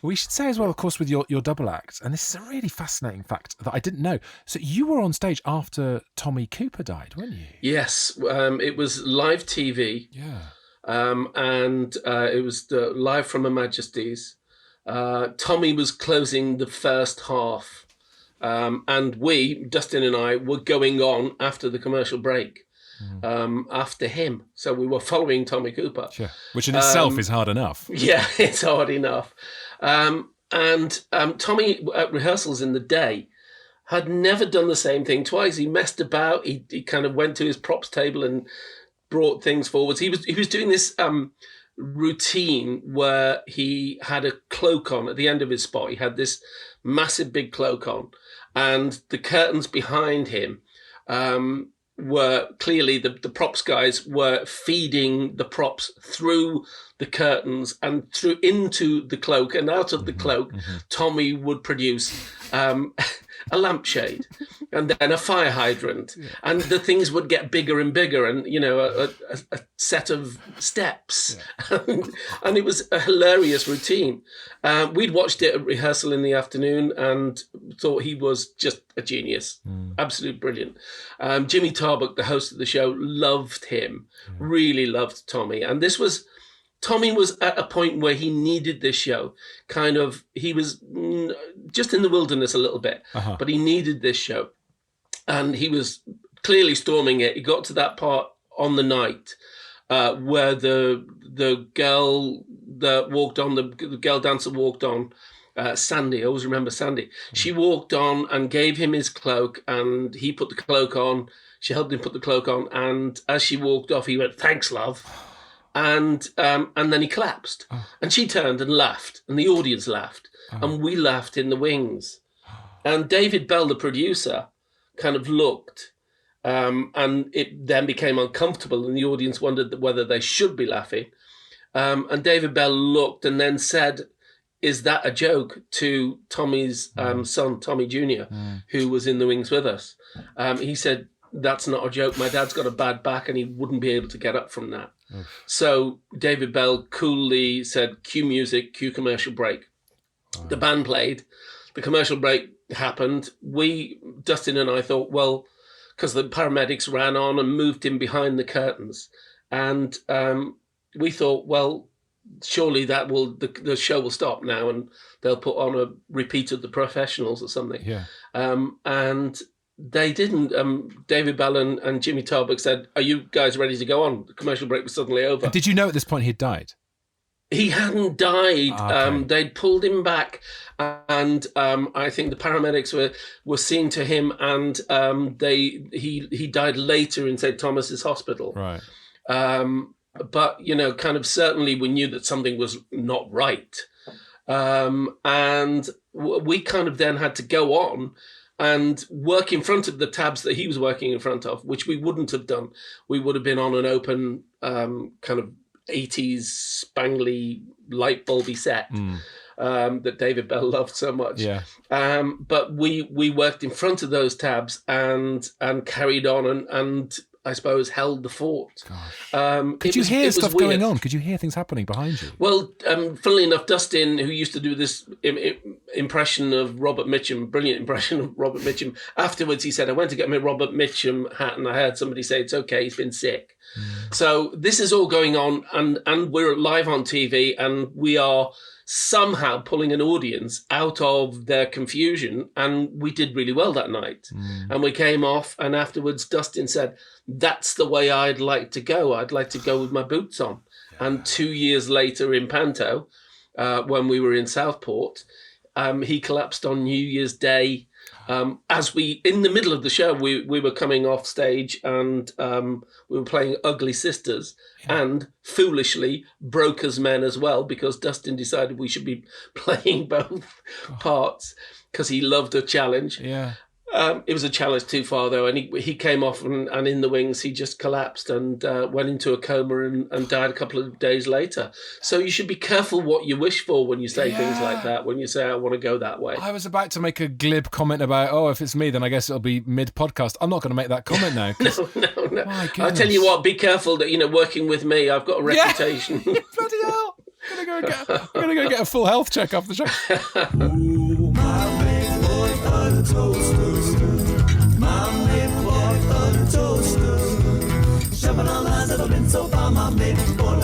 We should say as well, of course, with your double act, and this is a really fascinating fact that I didn't know. So you were on stage after Tommy Cooper died, weren't you? Yes, it was live TV. Yeah. And it was live from Her Majesty's. Tommy was closing the first half, and we, Dustin and I, were going on after the commercial break. After him. So we were following Tommy Cooper. Sure. Which in itself is hard enough. Yeah, it's hard enough. And Tommy, at rehearsals in the day, had never done the same thing twice. He messed about. He kind of went to his props table and brought things forwards. He was doing this routine where he had a cloak on at the end of his spot. He had this massive big cloak on, and the curtains behind him were clearly the props guys were feeding the props through the curtains and through into the cloak, and out of the cloak, Tommy would produce a lampshade and then a fire hydrant, and the things would get bigger and bigger, and a set of steps, and it was a hilarious routine. We'd watched it at rehearsal in the afternoon and thought he was just a genius, absolute brilliant. Jimmy Tarbuck, the host of the show, loved him, really loved Tommy, and Tommy was at a point where he needed this show. He was just in the wilderness a little bit, but he needed this show. And he was clearly storming it. He got to that part on the night where the girl that walked on, the girl dancer walked on, Sandy, I always remember Sandy. She walked on and gave him his cloak, and he put the cloak on. She helped him put the cloak on. And as she walked off, he went, "Thanks, love." And then he collapsed, and she turned and laughed, and the audience laughed, and we laughed in the wings. And David Bell, the producer, kind of looked, and it then became uncomfortable, and the audience wondered whether they should be laughing. And David Bell looked and then said, "Is that a joke?" to Tommy's son, Tommy Jr., who was in the wings with us. He said, "That's not a joke. My dad's got a bad back and he wouldn't be able to get up from that." So David Bell coolly said, "Cue music, cue commercial break." The band played. The commercial break happened. Dustin and I thought, well, because the paramedics ran on and moved him behind the curtains. And we thought, well, surely the show will stop now and they'll put on a repeat of The Professionals or something. Yeah. And they didn't. David Bell and Jimmy Tarbuck said, "Are you guys ready to go on?" The commercial break was suddenly over. And did you know at this point he'd died? He hadn't died. Okay. They'd pulled him back, and I think the paramedics were seeing to him, and he died later in St. Thomas's Hospital. Right. But kind of certainly we knew that something was not right, and we kind of then had to go on and work in front of the tabs that he was working in front of, which we wouldn't have done. We would have been on an open kind of 80s spangly light bulby set that David Bell loved so much. Yeah. But we worked in front of those tabs and carried on and I suppose held the fort. Could you hear stuff going on? Could you hear things happening behind you? Well, funnily enough, Dustin, who used to do this impression of Robert Mitchum, brilliant impression of Robert Mitchum, afterwards he said, "I went to get my Robert Mitchum hat and I heard somebody say, 'It's okay, he's been sick.'" So this is all going on and we're live on TV and we are somehow pulling an audience out of their confusion, and we did really well that night. And we came off, and afterwards Dustin said, "That's the way I'd like to go. I'd like to go with my boots on." And 2 years later in Panto, when we were in Southport, he collapsed on New Year's Day. In the middle of the show, we were coming off stage and we were playing Ugly Sisters and foolishly Broker's Men as well, because Dustin decided we should be playing both parts because he loved a challenge. Yeah. It was a challenge too far, though, and he came off and in the wings he just collapsed and went into a coma and died a couple of days later. So you should be careful what you wish for when you say things like that, when you say, "I want to go that way." I was about to make a glib comment about, if it's me, then I guess it'll be mid-podcast. I'm not going to make that comment now. No. I tell you what, be careful that, working with me, I've got a reputation. Bloody hell. I'm gonna go get a full health check after the show. Ooh, my big boy of the toaster. My big boy of the toaster. Shoving all lines that have been so far, my big boy